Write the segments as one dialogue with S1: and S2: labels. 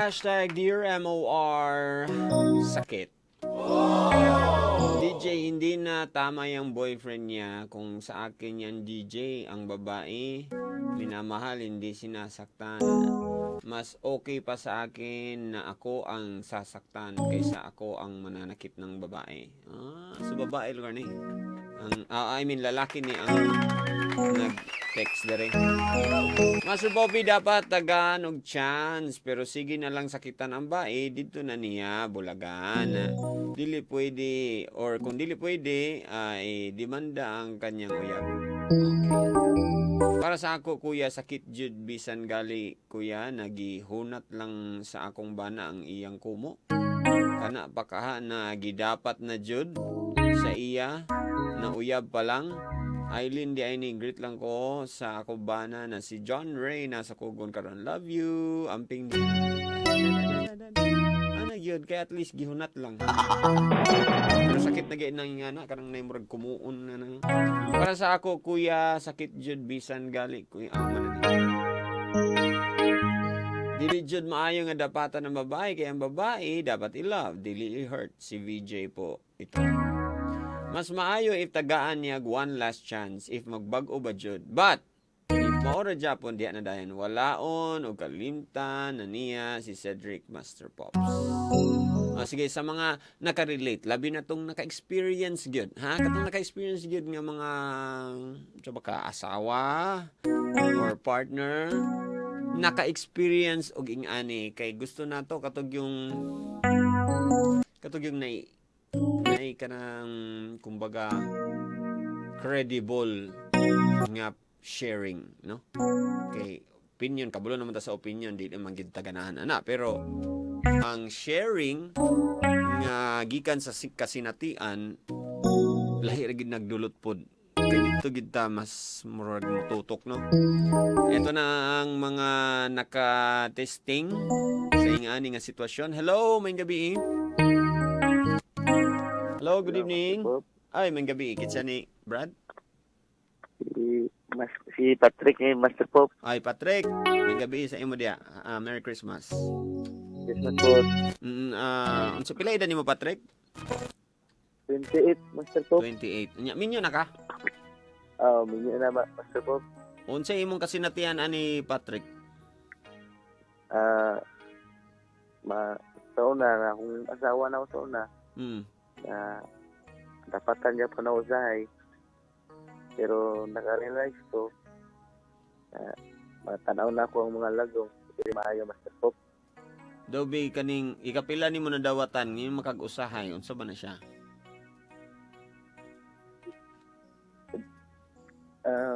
S1: Hashtag Dear MOR sakit. DJ, hindi na tama yung boyfriend niya kung sa akin yan DJ, ang babae, minamahal, hindi sinasaktan. Mas okay pa sa akin na ako ang sasaktan kaysa ako ang mananakit ng babae. So babae lugar ni. Lalaki ni ang nag-text dere. Master Bobby dapat tagaan og chance pero sige na lang sakitan ang bae dito na niya bulagan. Dili pwede or kung dili pwede ay demanda ang kanyang uyab. Okay. Para sa ako kuya sakit jud bisan gali kuya nagihunat lang sa akong bana ang iyang kumo. Kana pa kaha na gidapat na jud sa iya na uyab pa lang. Aileen di ay greet lang ko sa ako bana na si John Ray nasa kugon karon. Love you. Amping niya. Ano yun? Kaya at least gihunat lang. Pero sakit na gaya nang nga na. Karang naimurag kumuon na na. Para sa ako, kuya, sakit jud bisan gali. Kuya, ang manan. Dili jud maayo nga dapatan ng babae. Kaya ang babae dapat i-love. Dili i-hurt. Si VJ po. Ito. Mas maayo if tagaan niya one last chance if magbag-o ba jud. But if maora Japon diya na dayon walaon o kalimtan na niya si Cedric Master Pops. Sige sa mga naka-relate labi na tong naka-experience gyud. Katong naka-experience gyud nga mga ka asawa or partner naka-experience og ing-ani kay gusto nato katog yung nay kanang kumbaga credible nga sharing, no? Okay, opinion kabulo naman ta sa opinion di man gid taganahan ana pero ang sharing nga gikan sa kasinatian lahi ra gid nagdulot pod kay dito gid ta mas murag mututok, no? Ito na ang mga naka-testing sa ingani nga sitwasyon. Hello, may gabi. Hello, good evening. Ay, may gabi. Kitsa ni Brad?
S2: Si Patrick ni Master Pop.
S1: Ay, Patrick. May gabi sa imo dia. Merry Christmas.
S2: Christmas Pop.
S1: Unsa pila edad nimo, Patrick?
S2: 28, Master Pop.
S1: 28. Minyo na ka?
S2: Minyo na Master Pop.
S1: Unsa imong kasinatian ani, Patrick?
S2: Sauna na kung asawa na ako sauna. Dapatan niya pa na usahay. Pero naka-realize ko matanaw na ako ang mga lagong. Hindi maayo Master Pop.
S1: Dobi kaning ikapila nimo na dawatan ngin makag-usahay unsa ba na siya?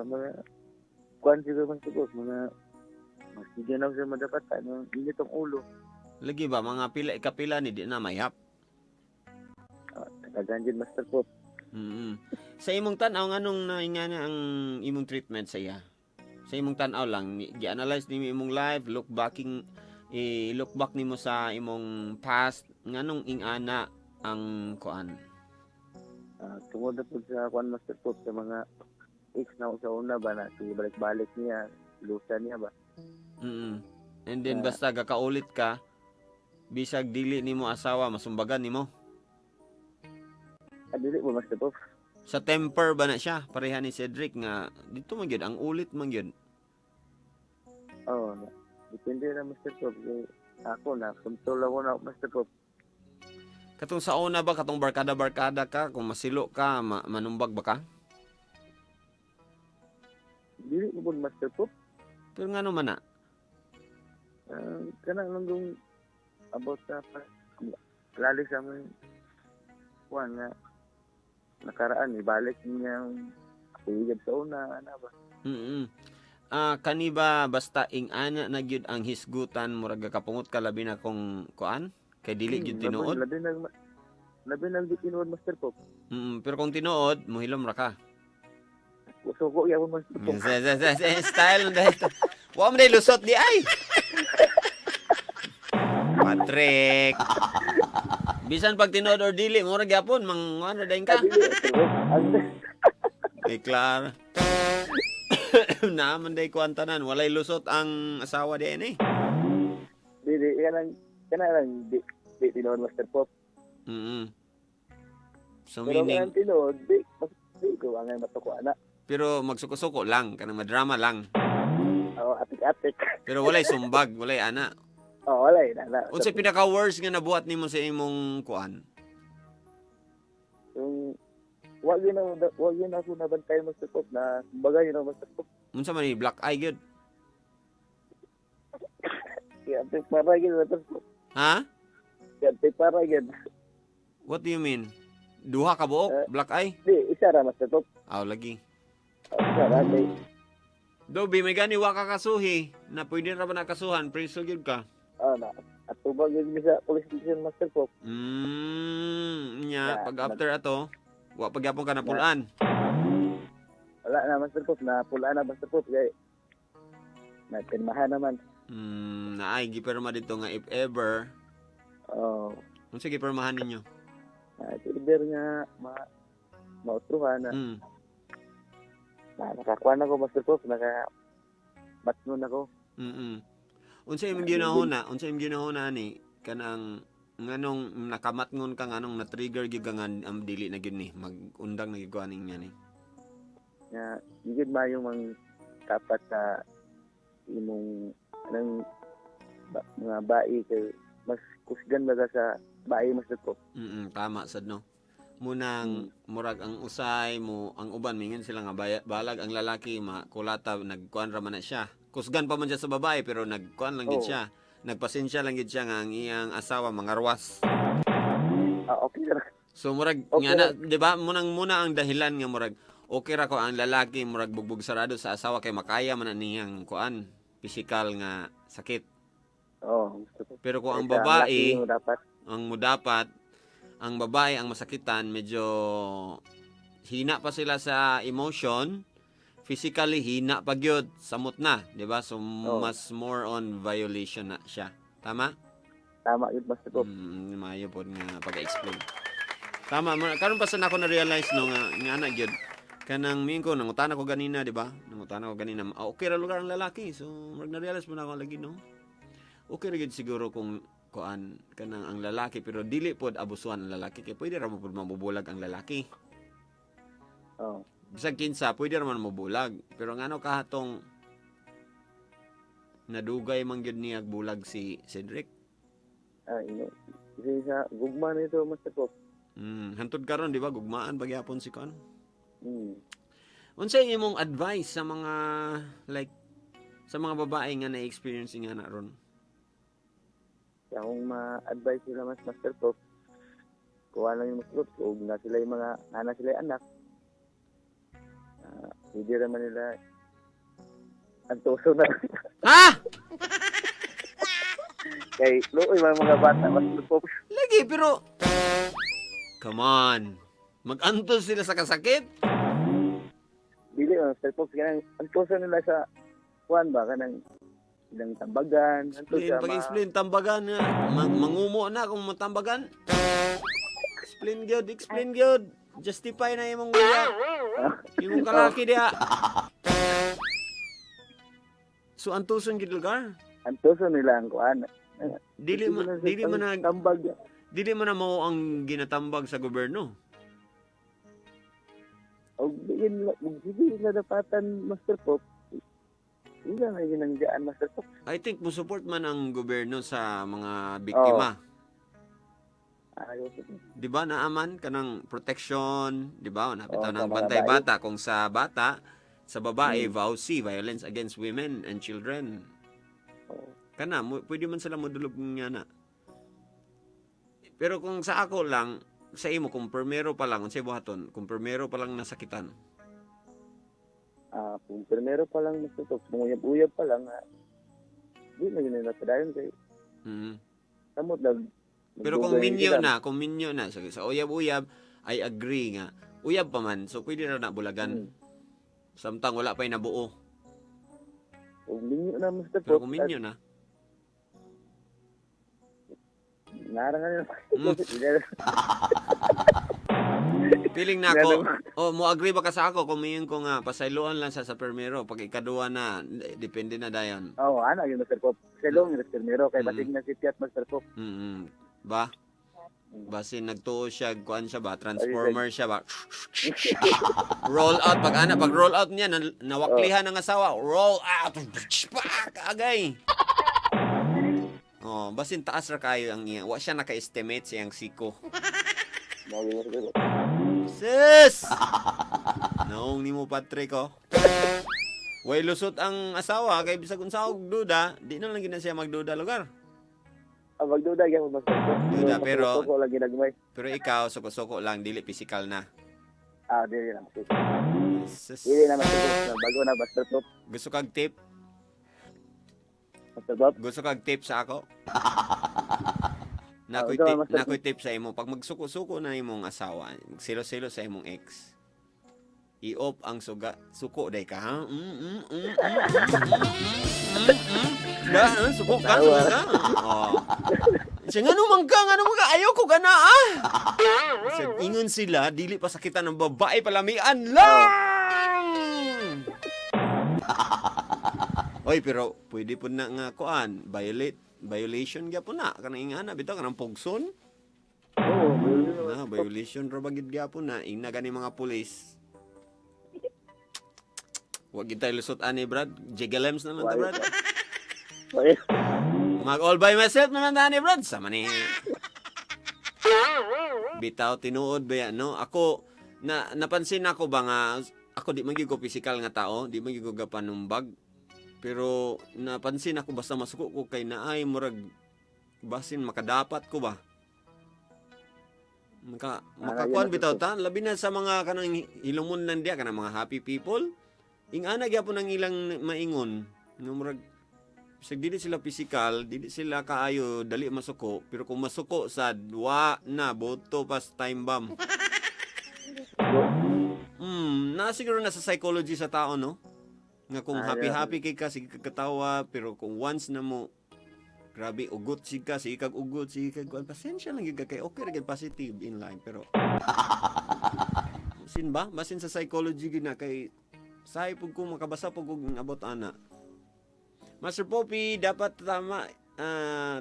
S2: Mga kuan siguro Master Pop, mga mas bigyan ako sa madapatan yung init ang ulo.
S1: Lagi ba mga pila ikapila ni di na mayap?
S2: Nagaganjin Master Pop.
S1: Sa imong tan-aw nganong naingana ang imong treatment sa iya? Sa imong tan-aw lang gi-analyze nimo imong life, look back nimo sa imong past nganong ingana ang kuan?
S2: Tungod na po sa kuan Master Pop sa mga ex na sa una ba na si balik-balik niya, lusa niya ba? And then basta gakaulit ka bisag dili nimo asawa masumbagan nimo. Dili mo Master Pop.
S1: Sa temper ba na siya? Pareha ni Cedric nga dito man gyud ang ulit man gyud.
S2: Depende na Master Pop. Ako na control ako na Master Pop.
S1: Katong sa una ba katong barkada ka kung masilo ka manumbag ba ka?
S2: Dili mo Master Pop.
S1: Pero ngano man na?
S2: Kanang nung about sa lali sa mga kuan nga nakaraan ibalik niya yung uyab sa una ana ba.
S1: Kani ba basta ingana na gyud ang hisgutan murag kapungot ka labi na kung kuan kay dili gyud tinuod.
S2: Labi na di tinuod Master Pop.
S1: Pero kung tinuod mohilom ra ka.
S2: Suko ya mo Master Pop.
S1: Style dahil. Wa mo dai lusot di ay. Patrick. Bisan pag tinuod or dili mo ra gyapon mangano dayon ka. Ay klar. Naman day kuantanan walay lusot ang asawa di ani.
S2: Dili kana lang di tinuod Master Pop.
S1: Mm. So
S2: Pero
S1: meaning,
S2: kanang tinuod, di ko angay matuko ana.
S1: pero magsuko-suko lang, kanang madrama lang.
S2: Atik-atik.
S1: Pero walay sumbag, walay ana.
S2: Wala na.
S1: Unsay pinaka-worst nga nabuhat nimo sa imong kuan?
S2: Yung wag yun ako nabantay Master Pop na bagay yun Master Pop.
S1: Unsa man ni black eye gyud?
S2: Kaya para yun Master Pop.
S1: Ha?
S2: Kaya para yun.
S1: What do you mean? Duha ka buok, black eye?
S2: Di, isa ra Master Pop.
S1: Aw lagi.
S2: Isa ra kay
S1: Dobi, may gani wa ka kasuhi na pwede ra ba nakasuhan, preso gyud ka.
S2: na at tubag yun sa police station Master Pop.
S1: Nya, pag after ato, wa pagyapon ka na pulaan.
S2: Wala na Master Pop na pula na Master Pop kay nagpirmahan naman.
S1: Naay gipirma dito nga if ever, unsa gipirmahan ninyo?
S2: Silver nga mautruhan na. Nakakuha na ko Master Pop, matnon ako.
S1: Unsa imong ginahuna? Unsa imong ginahuna ni kanang nganong nakamatngon ka nganong na-trigger gyud ka nga am dili na gyud ni mag-undang na gyud ko aning nya ni.
S2: Nga gid mayo mang kapat sa imong anang mga bai kay mas kusgan baga sa bai Master Pop.
S1: Tama sad no. Munang murag ang usay mo ang uban mingon sila nga balag ang lalaki makulata nagkuan ra man na siya. Kusgan pa man siya sa babae pero nagkuan lang gid siya. Nagpasensya lang gid siya nga ang iyang asawa mangarwas.
S2: Okay ra.
S1: So murag
S2: Okay.
S1: nga na, 'di ba? Muna ang dahilan nga murag okay ra ko ang lalaki murag bugbog sarado sa asawa kay makaya man na niyang kuan physical nga sakit.
S2: Master Pop.
S1: Pero kung ang
S2: Kaya
S1: babae
S2: laki mo dapat.
S1: ang babae ang masakitan medyo hina pa sila sa emotion, physically hina pa gyud, samot na, 'di ba? So mas more on violation na siya. Tama?
S2: Tama yun Master Pop.
S1: Maayo pod nga pag-explain. Tama mo karon pa sa nako na realize no nga ana gyud kanang mingko nangutan ako ganina, 'di ba? Nangutan ako ganina. Okay ra lugar ang lalaki. So na realize mo na ako lagi no. Okay ra gyud siguro kung kuan kanang ang lalaki pero dili pod abusuhan ang lalaki kay pwede ra mo pod mabubulag ang lalaki. Bisag kinsa pwede ra man mabulag pero ngano kahatong nadugay man gyud niya bulag si Cedric.
S2: Kasi sa gugma nito Master Pop.
S1: Hantod karon di ba gugmaan pagyapon si kon.
S2: Unsa
S1: Unsay imong advice sa mga like sa mga babae nga na-experience nga na ron?
S2: Akong ma-advise sila Master Pop. Kuha lang yung Master Pop. Kung na sila yung mga sila yung anak. Hindi naman nila antoso na.
S1: Ha?
S2: Kay looy mga bata Master Pop.
S1: Lagi pero come on. Mag-antos sila sa kasakit?
S2: Dili Master Pop. Kaya antoso nila sa kuhan ba? Kanang ilang tambagan.
S1: Pag-explain tambagan nga. Mangumo na kung matambagan. Explain gyud. Justify na imong wala. Imong kalaki dia. So antuson gid lugar.
S2: Antoso nila ang kuhan.
S1: Dili man na
S2: tambag.
S1: dili man na mao ang ginatambag sa gobyerno.
S2: Og sige na dapatan Master Pop. Hindi na ginanggaan Master Pop.
S1: I think mo support man ang gobyerno sa mga biktima.
S2: Ayos.
S1: Di ba naaman kanang protection, di ba? Napitaw
S2: sa
S1: ng
S2: mga
S1: bantay
S2: babae.
S1: bata kung sa bata, sa babae VAUC, violence against women and children. Kana pwede man sila modulog nga na. Pero kung sa ako lang, sa imo kung primero pa lang, unsay buhaton, kung primero pa lang nasakitan.
S2: Kung primero pa lang Master Pop, uyab pa lang, di na yun napadayon kay samot lang.
S1: Pero kung minyo na, sa uyab-uyab, I agree nga. Uyab pa man, so pwede na bulagan. Samtang wala pa'y nabuo.
S2: Kung minyo na Master
S1: Pero
S2: Pop,
S1: kung minyo na,
S2: narangan nila.
S1: Piling na ako. Mo agree ba ka sa ako kung mayon ko nga pasayloan lang sa permero pag ikaduha na depende na dayon.
S2: Ana yung Master Pop. Salong yung Permero kay bating na si Piat Master Pop.
S1: Ba? Basin nagtuo siya, kuan siya ba? Transformer siya ba? Roll out. Pag roll out niya, nawaklihan ng asawa. Roll out. Agay. Basin taas ra kayo ang iya. Wa siya naka-estimate siyang siko. Sis! Naong ni mo Patrick, way lusot ang asawa, kay bisag unsa og duda, di na lang gina siya magduda lugar.
S2: Magduda gyud mo Master Pop.
S1: Duda, pero
S2: Suko lagi nagmay.
S1: pero ikaw suko-suko lang, dili physical na.
S2: Dili na.
S1: Sis.
S2: Dili na Master Pop. Bago na Master Pop.
S1: Gusto kag tip?
S2: Master Pop.
S1: Gusto kag tip sa ako?
S2: Master Pop.
S1: Nakoy tip sa imo. Pag magsuko-suko na imong asawa, silo-silo sa imong ex, i-off ang suko day ka, ha? Suko ka? Siya nga naman ka, ayaw ko ka na, ingon sila, dili pa sakitan ng babae, palamian lang! Oy, pero pwede po na nga kuan, violation gyapon na, kanang ingana, bitaw, kanang pugson? Violation ra bagid gyapon na, ina gani mga pulis. Wag kita lusot ani Brad, jigalems naman ta Brad. Mag all by myself naman ta ni Brad, sama ni. Bitaw tinuod ba yan, no? Ako napansin ako ba nga ako di man gyud ko physical nga tao, di man gyud ko gapanumbag. Pero napansin ako basta masuko ko kay naay murag basin makadapat ko ba. Makakuan bitaw ta, labi na sa mga kanang hilumon nan dia kanang mga happy people. Ingana gyapon ang ilang maingon. Murag sig dili sila physical, dili sila kaayo dali masuko, pero kung masuko sad wa na boto pas time bomb. Na siguro na sa psychology sa tao, no? Nga kung happy kay ka sige katawa, pero kung once na mo grabe ugot siga, sige kag ugot, sige kag pasensya lang gyud kay okay ra gyud positive in line, pero sin ba? Basin sa psychology gyud na kay say pug ko makabasa pug og abot ana. Master Poppy, dapat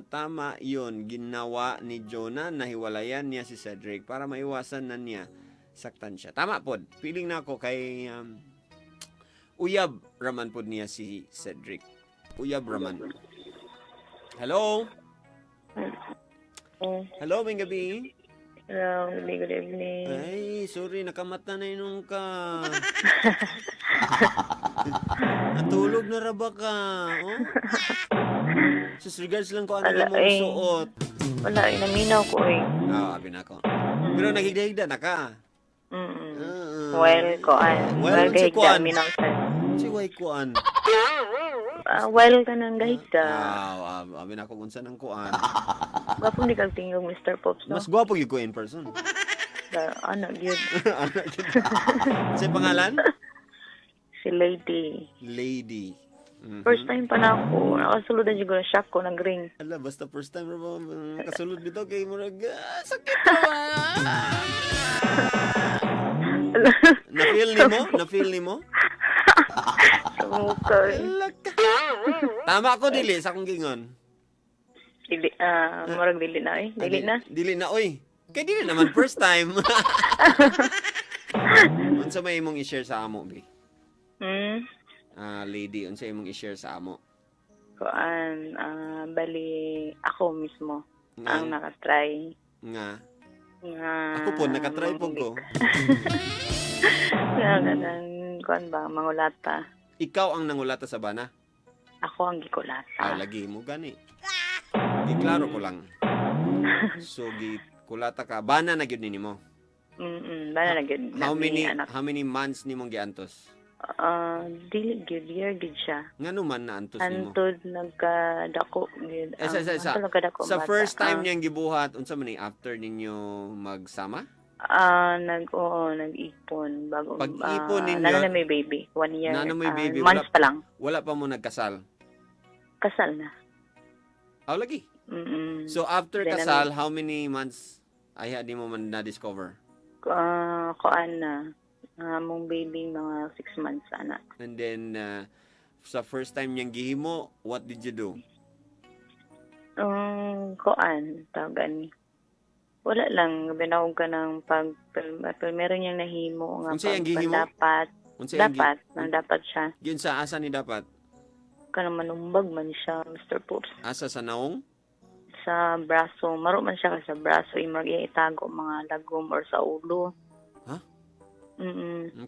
S1: tama 'yon ginawa ni Jonah, nahiwalayan niya si Cedric para maiwasan na niya saktan siya. Tama pod. Feeling na ako kay uyab raman pod niya si Cedric. Uyab raman. Hello? Hello, may gabi.
S3: Hello, good evening.
S1: Ay, sorry, nakamata na inong ka. Natulog na raba ka. Sus, regards lang ko ano mong suot.
S3: Wala, inaminaw ko
S1: abi na ko. Pero naghigda-higda na ka.
S3: Well, koan.
S1: Well, si Kuan.
S3: Minaw sa.
S1: Si Way Kuan.
S3: Well, ka nang gahigda.
S1: Abi na ko unsa nang Kuan.
S3: Gwapo di kang tingog, Mr. Pops, no?
S1: Mas gwapo gyud ko in person.
S3: Ano, yun.
S1: Sa pangalan?
S3: Si Lady.
S1: Lady.
S3: First time pa na ako. Nakasulod na siguro. Shock ko, nag-ring.
S1: Ala, basta first time ra ba nakasulod bitaw kay murag sakit ba? Na-feel ni mo?
S3: Sa mukha.
S1: Tama ko dili sa akong gingon.
S3: Dili, marag dili na Dili na?
S1: Dili na, oy. Kay dili naman first time. Unsa may imong i-share sa amo, be? Lady, unsa imong i-share sa amo?
S3: Kuan, bali, ako mismo ang nakatry.
S1: Nga. Ako po, nakatry po ko.
S3: Nga, ganang, kuan ba, mangulata.
S1: Ikaw ang nangulata sa bana?
S3: Ako ang gikulata.
S1: Lagi mo gani. Giklaro ko lang. So, gikulata ka. Bana na gyud nimo?
S3: Bana na gyud.
S1: How many months nimong giantos?
S3: Dili gyud, year gyud siya.
S1: Ngano man na antos nimo?
S3: Antod nagkadako gyud.
S1: Sa first time niyang gibuhat, unsa man ni after ninyo magsama?
S3: Nag-ipon bago.
S1: Pag-ipon ninyo,
S3: nana na may baby. 1 year.
S1: Nana may baby.
S3: Months pa lang.
S1: Wala pa mo nagkasal?
S3: Kasal na.
S1: Lagi? So, after kasal, how many months ay di mo man na-discover?
S3: kuan na mong baby mga 6 months ana.
S1: And then sa first time niyang gihimo, what did you do?
S3: Kuan tawag ani. Wala lang binawag ka ng meron niyang nahimo nga
S1: Unsa yang gihimo?
S3: dapat
S1: Unsa yang
S3: dapat siya.
S1: Yun sa asa ni dapat?
S3: Kana manumbag man siya, Mr. Pops.
S1: Asa sa naong?
S3: Sa braso, maro man siya ka sa braso, imag itago mga lagom or sa ulo.
S1: Ha?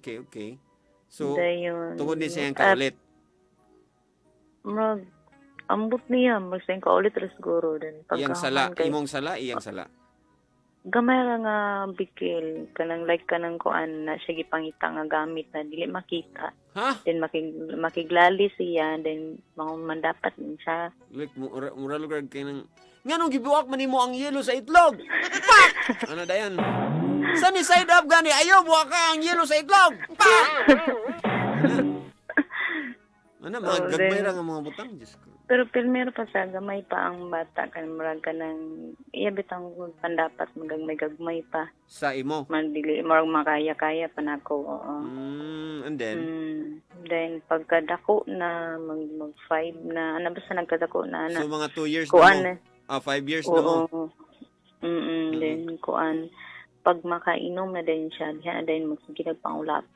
S1: Okay. So,
S3: Dayon.
S1: tungod din siyang kaulit.
S3: Ambot niya, magsayang kaulit rin siguro din.
S1: Iyang sala, imong sala, iyang sala.
S3: Gamay ra nga bikil, kanang like kanang kuan na siya gipangita nga gamit na dili makita.
S1: Ha?
S3: Then makiglali siya, then mandapat din siya.
S1: Like, mura lugar kayo ng... Nga nung gibuwak man mo ang yelo sa itlog! Pak! Ano dayan? Sa ni side up gani, ayaw buwak ka ang yelo sa itlog! Pak! Ano, mga gagmay ra nga mga butang. Diyos ko.
S3: Pero pilmero pa sa gamay pa ang bata kan murag ka ng iyabitang pandapat magagmay pa.
S1: Sa imo?
S3: Mandili murag makaya-kaya pa nako. Oo.
S1: And then?
S3: Then pagkadako na mag 5 na ano basta nagkadako na
S1: So mga 2 years
S3: kuan
S1: na mo? 5 years na mo?
S3: Oo. Then kuan pag makainom na din siya, diha na din magsige nagpangulap.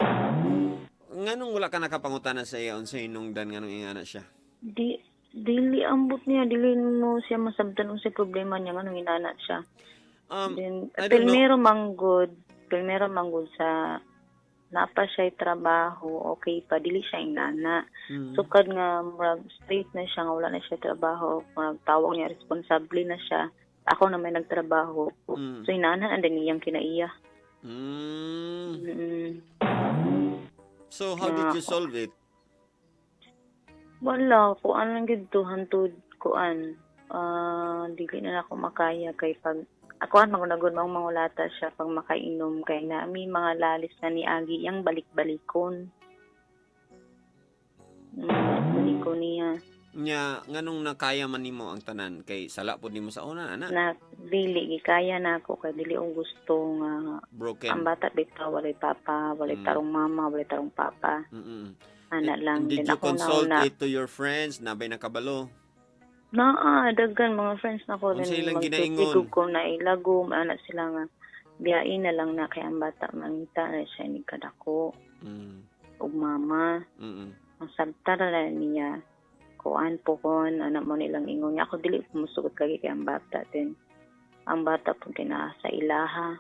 S1: Nganong wala ka nakapangutana sa iya unsay hinungdan nganong ingana siya?
S3: Dili ambot niya, dili no siya masabtan unsay problema niya nganong inana siya. Then
S1: I don't know.
S3: Primero manggod sa napa siya trabaho, okay pa dili siya inana. Sukad nga murag straight na siya nga wala na siya trabaho, murag tawag niya responsable na siya. Ako na may nagtrabaho. So inana and then iyang kinaiya.
S1: So how did you solve it?
S3: Wala, kuan lang gid to hantud kuan. Dili na ako makaya kay pag ako magunagod mangulata siya pag makainom kay na mi mga lalis na ni Agi yang balik-balikon. Balikon niya.
S1: Nya nganong nakaya man nimo ang tanan kay sala pud nimo sa una ana?
S3: Na dili gikaya na ako kay dili ang gusto nga
S1: Broken.
S3: ang bata bitaw walay papa, walay tarong mama, walay tarong papa. Ana lang
S1: Did
S3: din
S1: you
S3: ako
S1: consult
S3: na
S1: it to your friends? Nabay nakabalo?
S3: daghan mga friends na ko
S1: Unsa ilang
S3: magtitigog
S1: ginaingon?
S3: ko na ilagom ana sila nga biyain na lang na kay ang bata mangita na siya ni kadako ug mama ang sabtara na niya kuan po kon anak mo nilang ingon niya ako dili musugot kay ang bata din ang bata po kina sa ilaha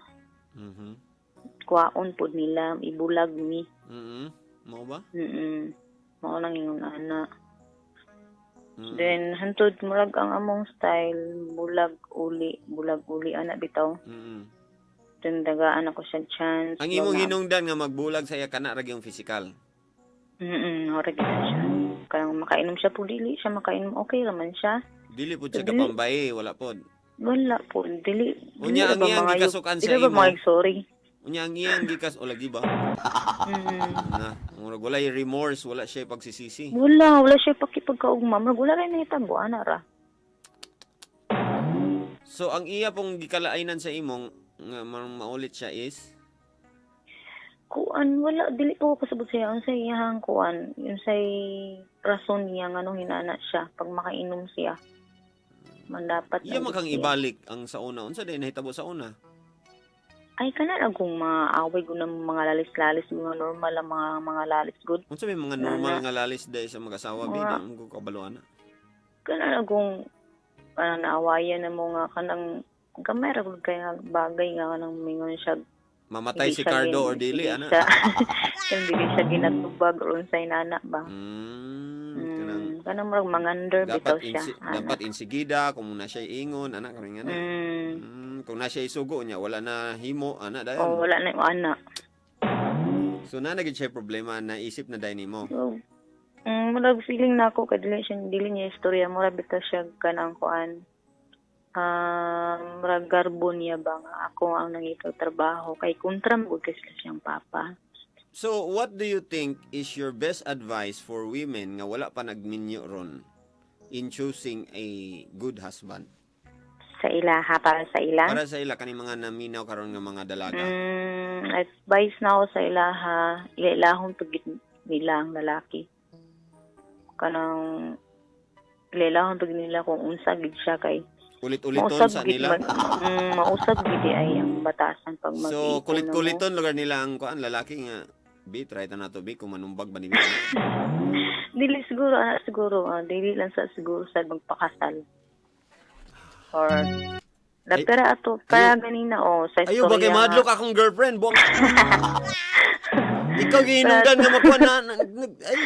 S3: kuwaon po nila ibulag mi
S1: Mao ba?
S3: mao lang ingon ana. Then hantod murag ang among style bulag uli ana bitaw. Then dagaan ako sa chance.
S1: Ang imong hinungdan nga magbulag sa iya kana ra gyung physical.
S3: Ora gid siya. Kaya makainom siya po dili siya makainom okay raman siya.
S1: Dili pud siya kapambay, wala pod.
S3: Wala po dili.
S1: Unya ang iyang gikasukan sa
S3: imo. Dili ba sorry?
S1: Unya ang iyang gikas o lagi ba? Na, murag wala yung remorse, wala siya pagsisisi.
S3: Wala siya pakipagkaugma. Wala rin nahitabo, ana ra.
S1: So, ang iya pong gikalainan sa imong, nga maulit siya is?
S3: Kuan, wala, dili ko kasabot siya. Ang sa iyang kuan, yung sa rason niya, nga nung hinana siya, pag makainom siya. Mandapat
S1: Iya makang ibalik ang sa una. Unsa din nahitabo sa una?
S3: Ay, kana na kung maaway ko ng mga lalis-lalis, mga normal ang mga lalis good.
S1: Unsa may mga normal nga lalis dahil sa mag-asawa, bida, ang kabaluan na?
S3: Kana na kung naawayan na mo nga kanang gamay ra gud kay nga bagay nga kanang mingon siya
S1: Mamatay si Cardo or dili, ana?
S3: Hindi siya ginatubag or unsay nana ba? Kanang murag mangander bitaw siya.
S1: Dapat insigida, kung muna siya ingon, anak kami nga na. Kung na siya isugo niya, wala na himo, anak dayon.
S3: Oh, wala na yung anak.
S1: So, naging siya problema na isip na dayon mo.
S3: So, murag feeling na ako, kadili niya istorya, murag bitaw siya kanang kuan. Murag garbo niya ba nga ako ang nangitaw trabaho, kay kontra mo kasi siyang papa.
S1: So, what do you think is your best advice for women nga wala pa nagminyo ron in choosing a good husband?
S3: Sa ilaha, para sa ila?
S1: Para sa ila, kaning mga naminaw karon nga mga dalaga.
S3: advice na ako sa ilaha, ilahong tugit nila ang lalaki. Kanang ilahong tugit nila kung unsa gid siya kay
S1: Ulit-uliton sa nila.
S3: Mausab gid ay ang batasan pag mag
S1: So, kulit-kuliton lugar nila ang kuan lalaki nga. Bi, try ta na to, bi, kung manumbag ba ni Bi.
S3: Dili siguro, dili lang sa siguro sa magpakasal. Or pero ato kaya ganina sa
S1: Ayo ba kay madlok akong girlfriend, buwang. Ikaw gihinungdan nga makuha na ay.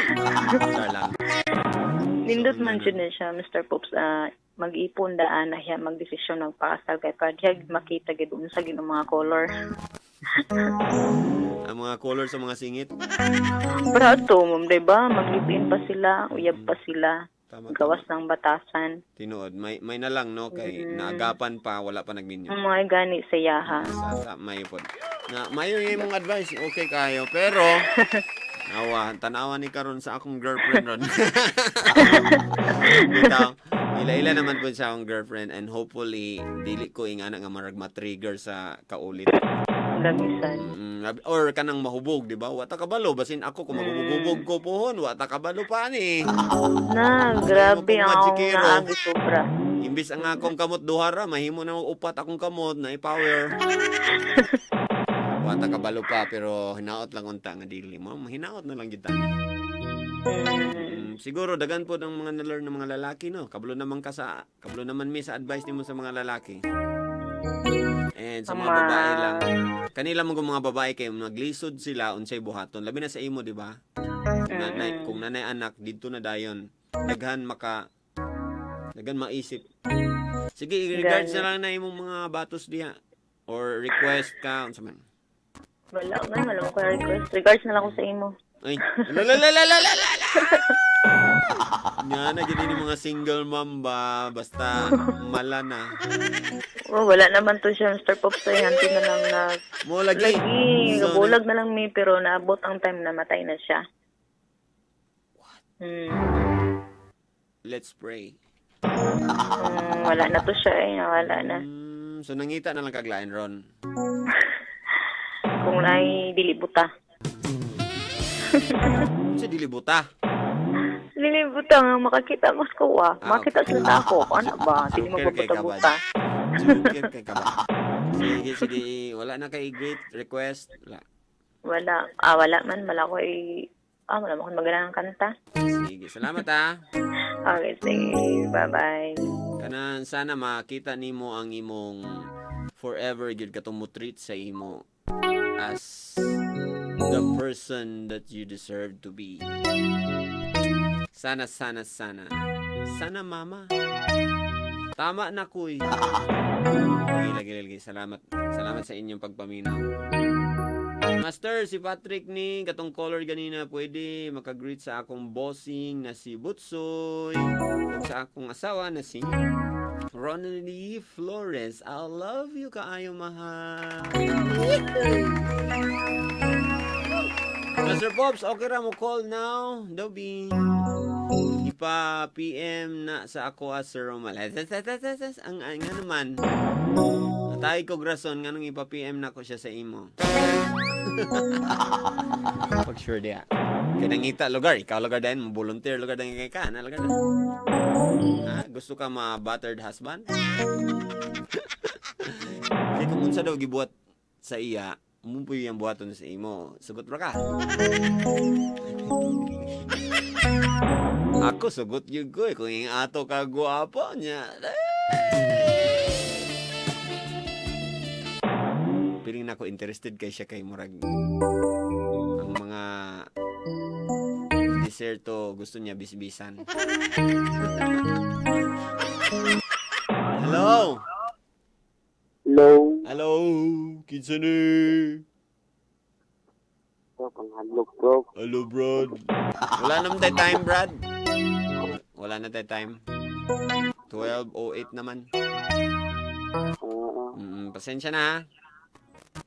S1: Sar lang.
S3: Nindot man jud na siya, Mr. Pops, mag-ipon daan na siya magdesisyon ng pakasal kay pag makita gid unsa gid ang mga color.
S1: Ang mga color sa mga singit.
S3: Pero ato, diba? Mag-ipin pa sila, uyab pa sila.
S1: Tama,
S3: Gawas ng batasan.
S1: Tinuod, may na lang no kay naagapan pa wala pa nagminyo.
S3: Ang mga gani sa yaha.
S1: Sa may pod. Na mayo imong advice, okay kayo, pero nawa, tanawa ni karon sa akong girlfriend ron. Bitaw, ila-ila naman po sa akong girlfriend and hopefully dili ko ingana nga marag ma-trigger sa kaulit.
S3: Lamisan.
S1: Or kanang mahubog, di ba? Wa ta kabalo basin ako kung maghubog ko pohon, wa ta kabalo pa ni.
S3: Grabe
S1: Ano
S3: ang
S1: pong magikiro?
S3: naagi sobra.
S1: Imbis ang akong kamot duhara, mahimo na upat akong kamot na i-power. Wa ta kabalo pa pero hinaot lang unta nga dili mo. Hinaot na lang gid ta. Siguro dagan po ng mga na-learn ng mga lalaki no. Kabalo naman mi sa advice nimo sa mga lalaki. And sa mga babae lang. Kanila mong mga babae kay naglisod sila unsay buhaton. Labi na sa imo, di ba? Kung nanay anak didto na dayon. Daghan maisip. Sige, regards na lang na imong mga batos diha or request ka unsa man.
S3: Wala ko request. Regards na lang ko sa imo.
S1: Ay. Nga na gini ni mga single mom ba basta mala na.
S3: Wala naman to siya, Mr. Pops. Hanti na lang na
S1: Mo lagi. So,
S3: bulag na lang mi pero naabot ang time na matay na siya.
S1: Let's pray.
S3: Wala na to siya wala na.
S1: So nangita na lang kaglain ron.
S3: Kung nai dilibuta.
S1: Sa dilibuta.
S3: Dilibuta nga makakita mas ko makita sila ako. Ano ba? Hindi mo buta-buta.
S1: Joker kay kabad. Sige, wala na kay great request.
S3: Wala. Wala man. Wala ko wala mo kung magandang kanta.
S1: Sige, salamat
S3: Okay, sige. Bye-bye.
S1: Kanan sana makita nimo ang imong forever gyud katong treat sa imo as the person that you deserve to be. Sana mama. Tama na kuy. Lagi. Salamat sa inyong pagpaminaw. Master, si Patrick ni katong caller ganina pwede makagreet sa akong bossing na si Butsoy ug sa akong asawa na si Ronnie Flores. I love you kaayo mahal. Master Pops, okay ra mo call now? Dobby. Ipa PM na sa ako as Sir Romal. Ang nga naman. Atay ko grason nganong ipa PM na ko siya sa imo. Pag sure dia. Kaya nangita lugar, ikaw lugar din, volunteer lugar din kay ka, na lugar din. Gusto ka ma-battered husband? Kaya kung unsa daw gibuhat sa iya, mumpuy yung buhaton sa imo. Sugot ra ka. Ako sugot yun ko kung yung ato ka guwapo niya. Piling na ako interested kay siya kay Murag. Ang mga deserto gusto niya bisbisan. Hello? Hello? Kinsa ni?
S2: Panghanlog, bro.
S1: Hello, Brad. Wala naman tayo time, Brad. Wala na tayo time. 12:08 naman. Pasensya na, ha?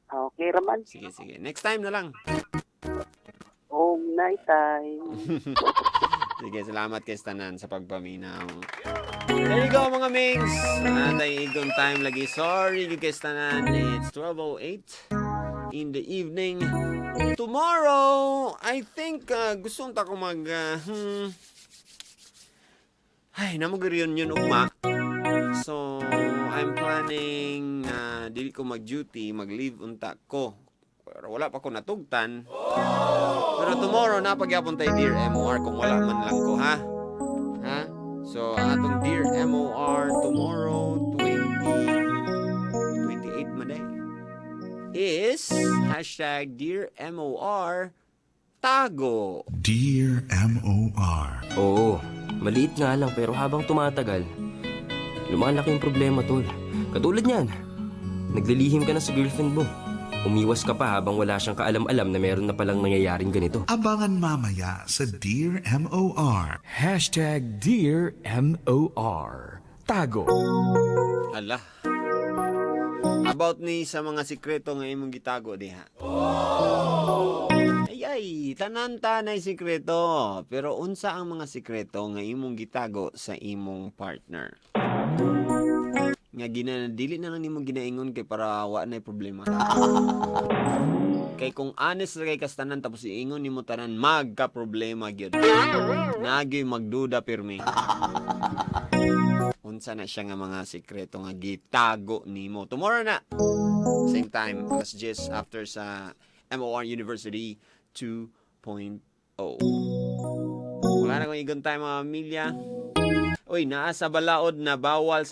S2: Okay raman.
S1: Sige. Next time na lang.
S2: Night time.
S1: Sige, salamat kay Stanan sa pagpaminaw. There you go, mga Mings. Natay igong time lagi. Sorry kay Stanan. It's 12:08. in the evening. Tomorrow, I think gusto ta ko ay, namag-reunion ugma. So, I'm planning dili ko mag-duty, mag-leave unta ko. Pero wala pa ko natugtan. Pero tomorrow, napagyapon tayo Dear MOR kung wala man lang ko, ha? Ha? So, atong Dear MOR tomorrow, 28 Maday, is hashtag Dear MOR Tago.
S4: Dear MOR.
S5: Oo, maliit nga lang pero habang tumatagal, lumalaki yung problema, tol. Katulad niyan, naglilihim ka na sa girlfriend mo. Umiwas ka pa habang wala siyang kaalam-alam na meron na palang nangyayaring ganito.
S4: Abangan mamaya sa Dear MOR.
S6: Hashtag Dear MOR. Tago.
S1: Ala. About ni sa mga sikreto nga imong gitago diha. Ay, tanan-tanay sikreto. Pero unsa ang mga sikreto nga imong gitago sa imong partner? Nga dili na lang nimo ginaingon kay para wa na problema. Kay kung honest ra kay kastanan tapos iingon nimo tanan magka problema gyud. Nagay magduda pirmi. Unsa na siya nga mga sikreto nga gitago nimo. Tomorrow na. Same time, alas 10 after sa MOR University 2.0. Wala na kong igon tayo mga pamilya. Uy, naa sa balaod na bawal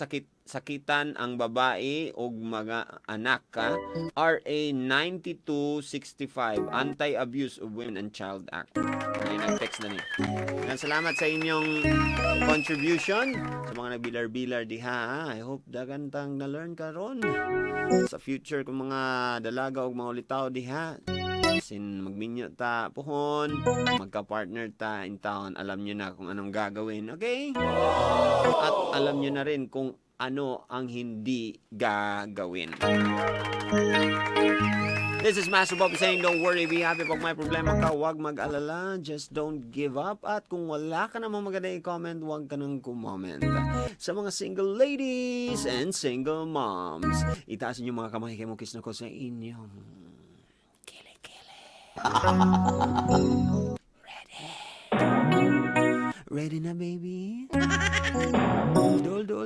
S1: sakitan ang babae o mga anak ka. RA 9265, Anti-Abuse of Women and Child Act. Ay, nag-text na niya. Salamat sa inyong contribution. Sa mga nagbilar-bilar diha. I hope dagantang na-learn ka ron. Sa future kung mga dalaga o mga ulitaw diha. Sin magminyo ta pohon, magka-partner ta in town, alam nyo na kung anong gagawin, okay? At alam nyo na rin kung ano ang hindi gagawin. This is Master Bob saying, don't worry, be happy. Pag may problema ka, huwag mag-alala. Just don't give up. At kung wala ka namang maganda i-comment, huwag ka nang kumcomment. Sa mga single ladies and single moms, itaas niyo mga kamay kayo, kiss na ko sa inyo. Ready na, baby?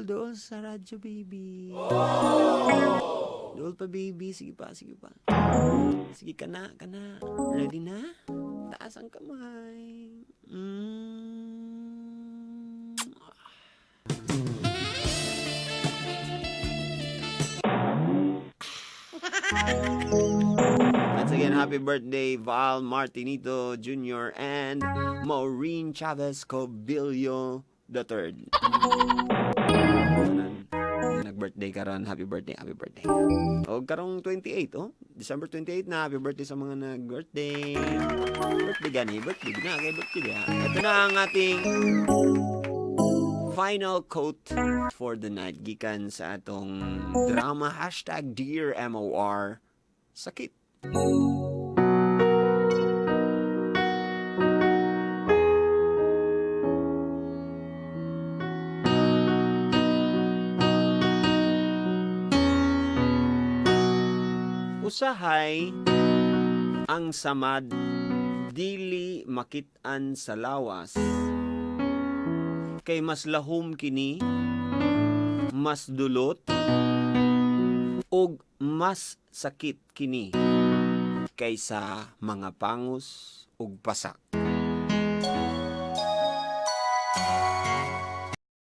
S1: Dol sa radyo, baby. Dol pa, baby. Sige pa. Sige ka na. Ready na? Taas ang kamay. Once again, happy birthday, Val Martinito Jr. and Maureen Chavez Cobillo III. Nag-birthday ka ron. Happy birthday. O, karong 28, oh. December 28 na. Happy birthday sa mga nag-birthday. Birthday na. Ito na ang ating final quote for the night. Gikan sa atong drama hashtag Dear MOR. Sakit. Usahay ang samad dili makit-an sa lawas kay mas lahom kini, mas dulot ug mas sakit kini kaysa mga pangos ug pasak.